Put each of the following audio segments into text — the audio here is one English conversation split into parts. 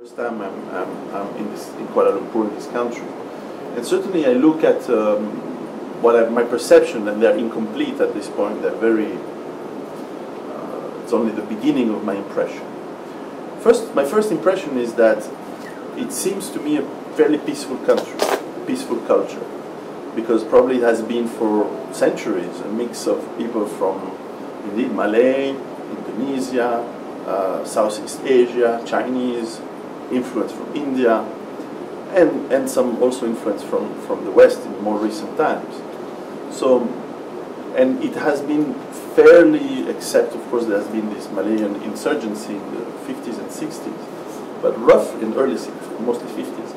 First time I'm in Kuala Lumpur, in this country, and certainly I look at my perception, and they're incomplete at this point. They're very. It's only the beginning of my impression. My first impression is that it seems to me a fairly peaceful country, peaceful culture, because probably it has been for centuries a mix of people from, indeed, Malay, Indonesia, Southeast Asia, Chinese, influence from India, and some also influence from the West in more recent times. So, and it has been fairly, except of course there has been this Malayan insurgency in the 50s and 60s, but roughly in early 60s, mostly 50s.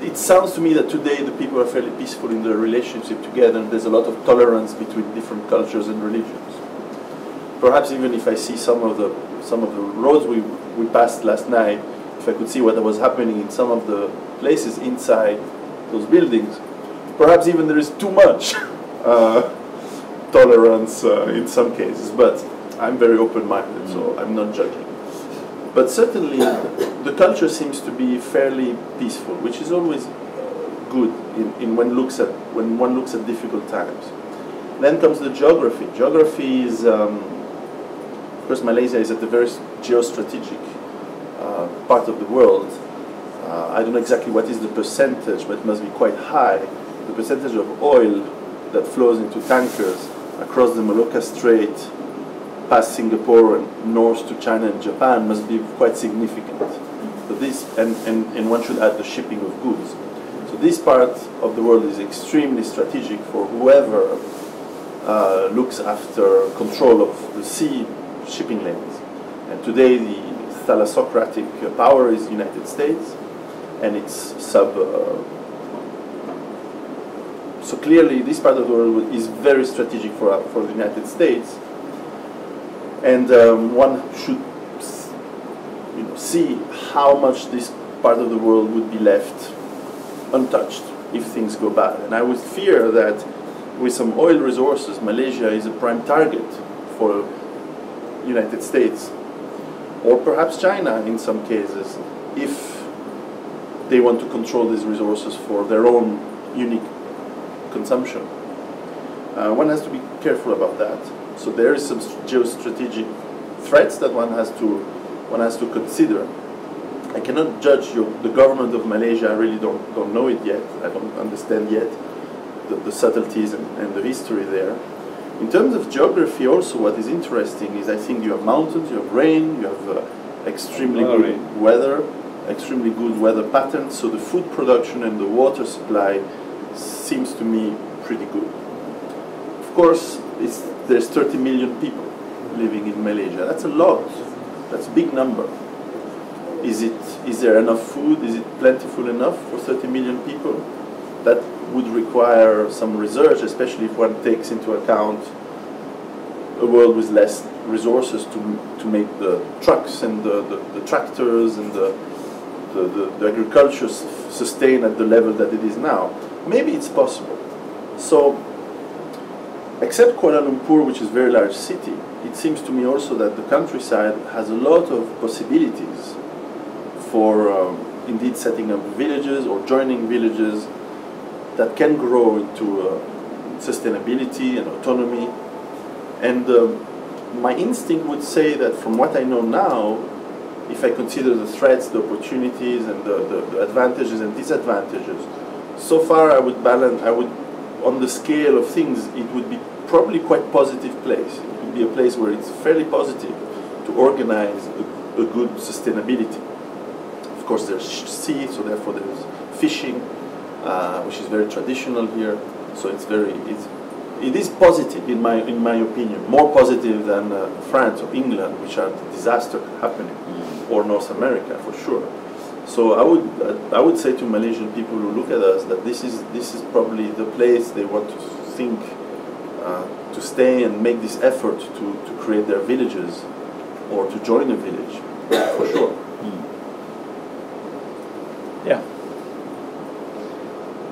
It sounds to me that today the people are fairly peaceful in their relationship together, and there's a lot of tolerance between different cultures and religions. Perhaps even if I see some of the roads we passed last night, if I could see what was happening in some of the places inside those buildings, perhaps even there is too much tolerance in some cases. But I'm very open-minded, so I'm not judging. But certainly, the culture seems to be fairly peaceful, which is always good in when one looks at difficult times. Then comes the geography. Geography is, of course, Malaysia is at a very geostrategic part of the world. I don't know exactly what is the percentage, but it must be quite high. The percentage of oil that flows into tankers across the Malacca Strait, past Singapore and north to China and Japan must be quite significant. So this, and one should add the shipping of goods. So this part of the world is extremely strategic for whoever looks after control of the sea shipping lanes. And today the thalassocratic power is the United States, and it's so clearly this part of the world is very strategic for the United States, and one should see how much this part of the world would be left untouched if things go bad. And I would fear that with some oil resources, Malaysia is a prime target for United States, or perhaps China in some cases, if they want to control these resources for their own unique consumption. One has to be careful about that. So there is some geostrategic threats that one has to consider. I cannot judge the government of Malaysia. I really don't know it yet. I don't understand yet the subtleties and the history there. In terms of geography also, what is interesting is I think you have mountains, you have rain, you have extremely good weather, extremely good weather patterns, so the food production and the water supply seems to me pretty good. Of course, there's 30 million people living in Malaysia. That's a lot. That's a big number. Is there enough food? Is it plentiful enough for 30 million people? That would require some research, especially if one takes into account a world with less resources to make the trucks and the tractors and the agriculture sustain at the level that it is now. Maybe it's possible. So, except Kuala Lumpur, which is a very large city, it seems to me also that the countryside has a lot of possibilities for indeed setting up villages or joining villages that can grow into sustainability and autonomy. And my instinct would say that from what I know now, if I consider the threats, the opportunities, and the advantages and disadvantages, so far I would balance, on the scale of things, it would be probably quite positive place. It would be a place where it's fairly positive to organize a good sustainability. Of course there's sea, so therefore there's fishing, which is very traditional here. So it is positive in my opinion, more positive than France or England, which are disaster happening, or North America for sure. So I would say to Malaysian people who look at us that this is probably the place they want to think to stay and make this effort to create their villages or to join a village for sure. Yeah.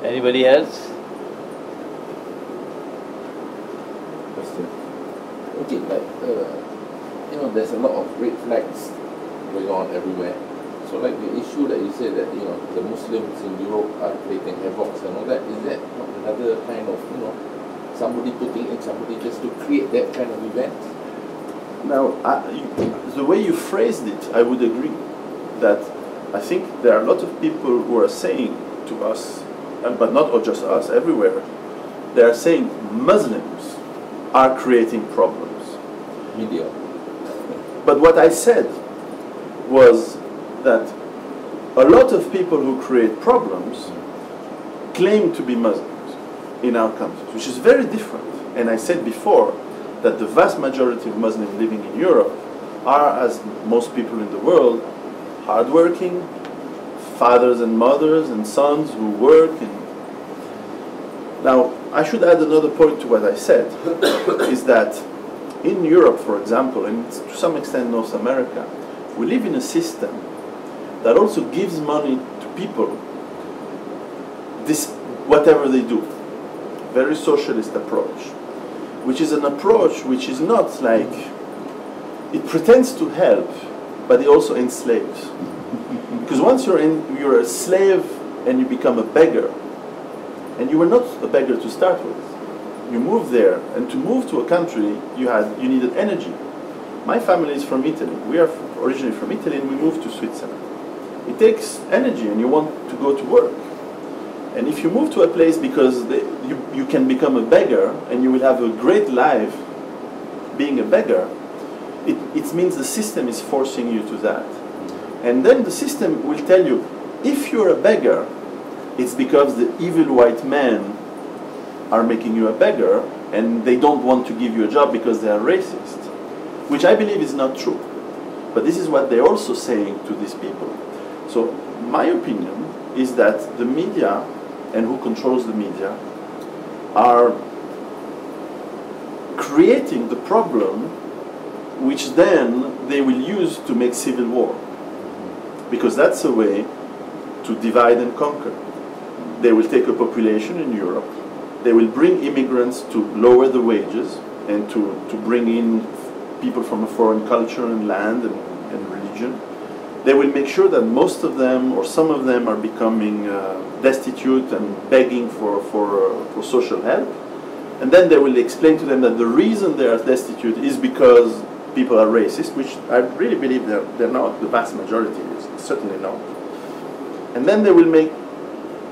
Anybody else? Question. Okay, like there's a lot of red flags going on everywhere. So like the issue that you said that, you know, the Muslims in Europe are creating havoc and all that, is that not another kind of, you know, somebody putting in somebody just to create that kind of event? Now, the way you phrased it, I would agree that I think there are a lot of people who are saying to us, but not just us, everywhere, they are saying Muslims are creating problems. Media. But what I said was that a lot of people who create problems claim to be Muslims in our countries, which is very different. And I said before that the vast majority of Muslims living in Europe are, as most people in the world, hardworking fathers and mothers and sons who work. And now, I should add another point to what I said, is that in Europe, for example, and to some extent North America, we live in a system that also gives money to people, this, whatever they do. Very socialist approach, which is an approach which is not like, it pretends to help, but it also enslaves. Because once you're a slave and you become a beggar, and you were not a beggar to start with. You moved there, and to move to a country, you needed energy. My family is from Italy. We are originally from Italy, and we moved to Switzerland. It takes energy, and you want to go to work. And if you move to a place because you can become a beggar, and you will have a great life being a beggar, it means the system is forcing you to that. And then the system will tell you, if you're a beggar, it's because the evil white men are making you a beggar, and they don't want to give you a job because they are racist, which I believe is not true. But this is what they're also saying to these people. So my opinion is that the media, and who controls the media, are creating the problem which then they will use to make civil war. Because that's a way to divide and conquer. They will take a population in Europe, they will bring immigrants to lower the wages and to bring in people from a foreign culture and land and religion. They will make sure that most of them or some of them are becoming destitute and begging for social help. And then they will explain to them that the reason they are destitute is because people are racist, which I really believe they're not. The vast majority is certainly not. And then they will make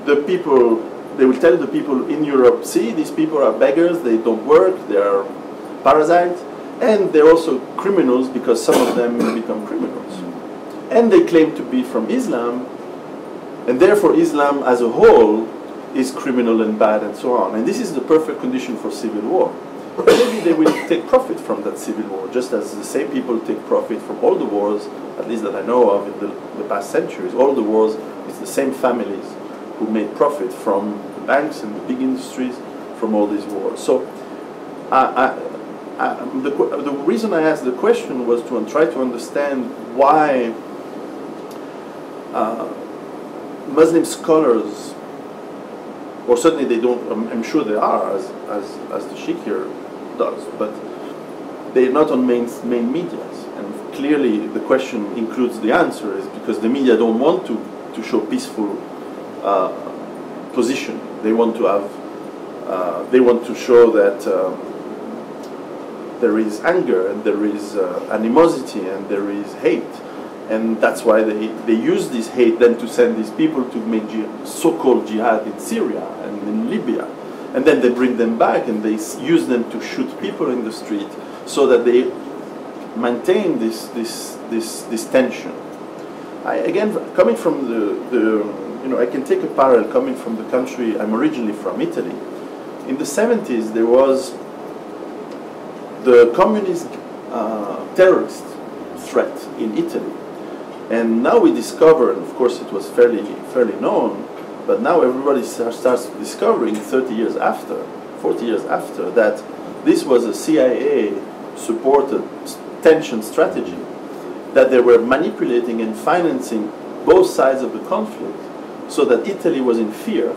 the people, they will tell the people in Europe, see, these people are beggars, they don't work, they are parasites, and they're also criminals because some of them will become criminals. And they claim to be from Islam, and therefore Islam as a whole is criminal and bad and so on. And this is the perfect condition for civil war. Maybe they will take profit from that civil war, just as the same people take profit from all the wars, at least that I know of in the past centuries. All the wars, it's the same families who made profit from the banks and the big industries from all these wars. So the reason I asked the question was to try to understand why Muslim scholars, or certainly they don't, I'm sure they are, as the Sheikh here does, but they're not on main medias. And clearly the question includes the answer is because the media don't want to show peaceful position. They want to have, they want to show that there is anger and there is animosity and there is hate. And that's why they use this hate then to send these people to make so-called jihad in Syria and in Libya. And then they bring them back and they use them to shoot people in the street so that they maintain this tension. Again, coming from I can take a parallel coming from the country I'm originally from, Italy. In the 70s, there was the communist terrorist threat in Italy. And now we discover, and of course it was fairly known, but now everybody starts discovering 30 years after, 40 years after, that this was a CIA-supported tension strategy, that they were manipulating and financing both sides of the conflict so that Italy was in fear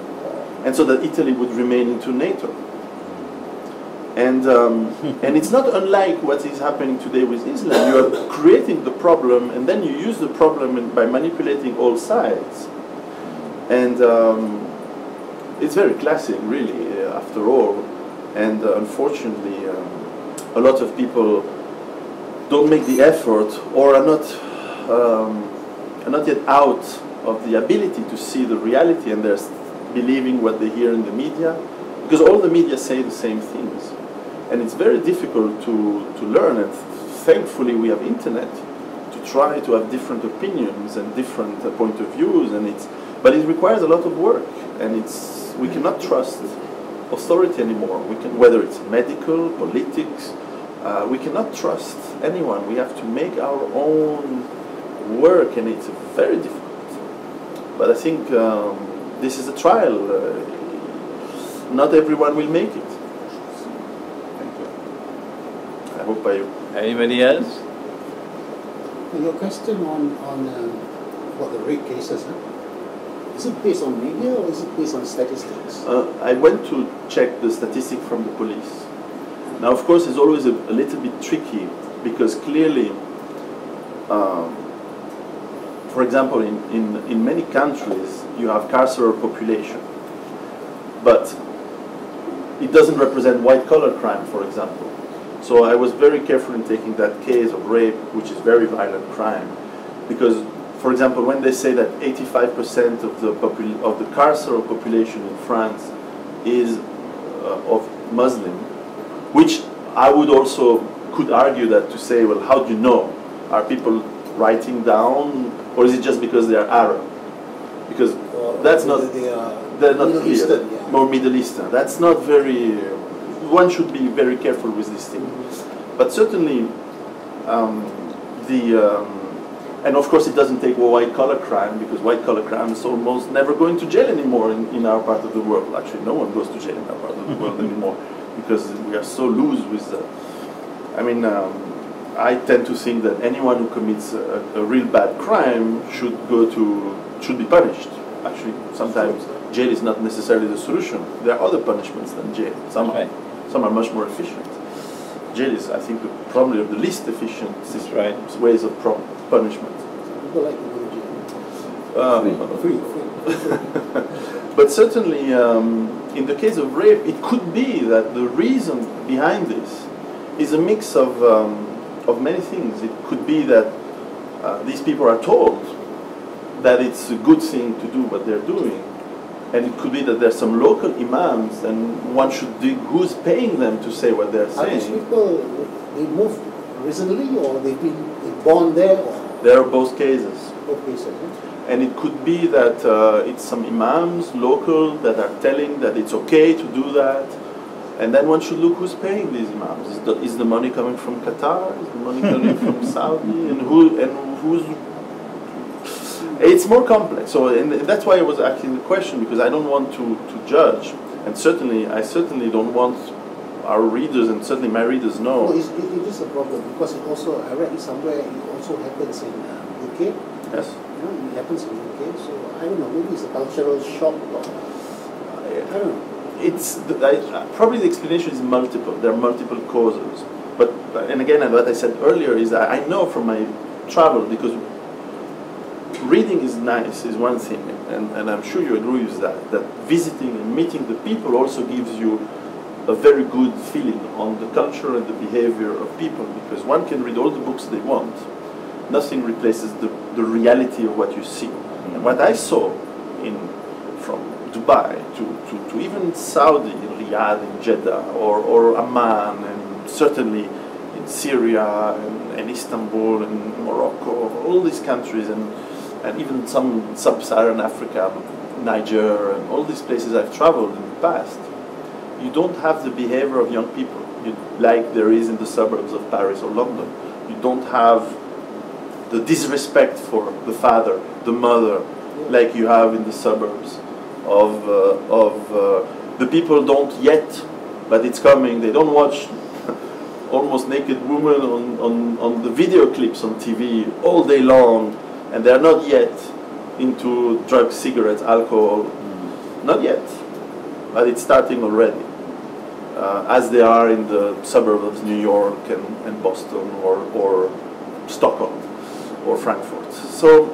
and so that Italy would remain into NATO. And it's not unlike what is happening today with Islam. You are creating the problem, and then you use the problem by manipulating all sides. And it's very classic, really, after all. And unfortunately, a lot of people don't make the effort, or are not yet out of the ability to see the reality, and they're believing what they hear in the media, because all the media say the same things. And it's very difficult to learn, and thankfully we have internet to try to have different opinions and different point of views, but it requires a lot of work, and we cannot trust authority anymore. Whether it's medical, politics, we cannot trust anyone. We have to make our own work, and it's very difficult. But I think this is a trial. Not everyone will make it. I hope Anybody else? Your question on what the rape cases, is it based on media or is it based on statistics? I went to check the statistic from the police. Now, of course, it's always a little bit tricky, because clearly, for example, in many countries, you have carceral population, but it doesn't represent white-collar crime, for example. So I was very careful in taking that case of rape, which is very violent crime, because, for example, when they say that 85% of the carceral population in France is of Muslim, which I would also could argue that to say, well, how do you know? Are people writing down, or is it just because they are Arab? Because that's not, they're not Middle clear. Eastern, yeah. More Middle Eastern. That's not very. One should be very careful with this thing. But certainly, and of course it doesn't take white-collar crime, because white-collar crime is almost never going to jail anymore in our part of the world. Actually, no one goes to jail in our part of the world anymore, because we are so loose with I tend to think that anyone who commits a real bad crime should be punished. Actually, sometimes jail is not necessarily the solution. There are other punishments than jail. Some are much more efficient. Jail is, I think, probably the least efficient ways of punishment. People like to go to jail. Free. But certainly, in the case of rape, it could be that the reason behind this is a mix of many things. It could be that these people are told that it's a good thing to do what they're doing. And it could be that there's some local imams, and one should dig who's paying them to say what they're saying. Are these people, they moved recently, or they've been born there? Or? There are both cases. Both cases, huh? And it could be that it's some imams, local, that are telling that it's okay to do that. And then one should look who's paying these imams. Is the money coming from Qatar? Is the money coming from Saudi? And who's... It's more complex. So and that's why I was asking the question, because I don't want to judge. And I certainly don't want our readers, and certainly my readers know. No, it is a problem, because it also, I read it somewhere, it also happens in UK. Yes. It happens in UK, so I don't know, maybe it's a cultural shock, or I don't know. Probably the explanation is multiple. There are multiple causes. But, and again, what I said earlier is that I know from my travel, because reading is nice, is one thing, and I'm sure you agree with that visiting and meeting the people also gives you a very good feeling on the culture and the behavior of people, because one can read all the books they want. Nothing replaces the reality of what you see. And what I saw from Dubai to even Saudi, in Riyadh, in Jeddah, or Amman, and certainly in Syria, and Istanbul, and Morocco, all these countries, and even some sub-Saharan Africa, Niger, and all these places I've traveled in the past, you don't have the behavior of young people like there is in the suburbs of Paris or London. You don't have the disrespect for the father, the mother, like you have in the suburbs of the people don't yet, but it's coming. They don't watch almost naked women on the video clips on TV all day long, and they're not yet into drugs, cigarettes, alcohol. Not yet, but it's starting already. as they are in the suburbs of New York and Boston or Stockholm or Frankfurt. So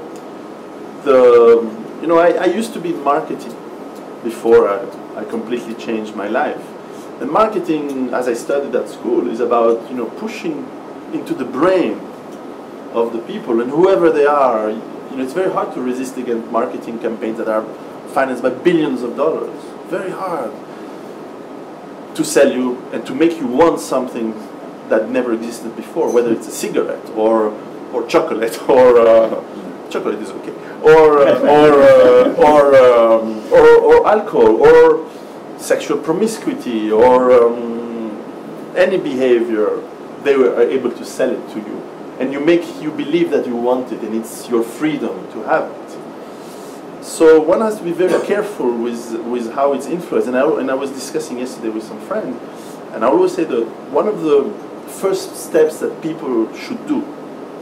I used to be in marketing before I completely changed my life. And marketing, as I studied at school, is about pushing into the brain of the people, and whoever they are. It's very hard to resist against marketing campaigns that are financed by billions of dollars. Very hard to sell you and to make you want something that never existed before, whether it's a cigarette or chocolate or chocolate is okay, or alcohol or sexual promiscuity or any behavior. They were able to sell it to you, and you believe that you want it, and it's your freedom to have it. So one has to be very careful with how it's influenced. And I was discussing yesterday with some friends, and I always say that one of the first steps that people should do,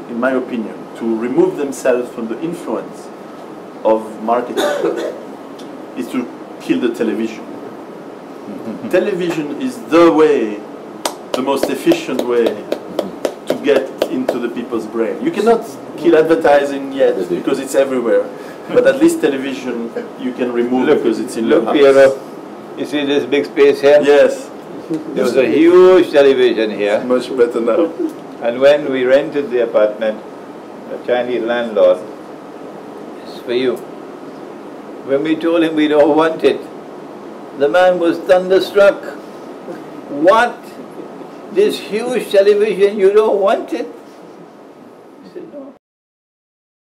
in my opinion, to remove themselves from the influence of marketing is to kill the television. Television is the most efficient way to get into the people's brain. You cannot kill advertising yet because it's everywhere, but at least television you can remove because it's in your house. Piero, you see this big space here? Yes. There was a huge television here. Much better now. And when we rented the apartment, the Chinese landlord, it's for you. When we told him we don't want it, the man was thunderstruck. What? This huge television, you don't want it?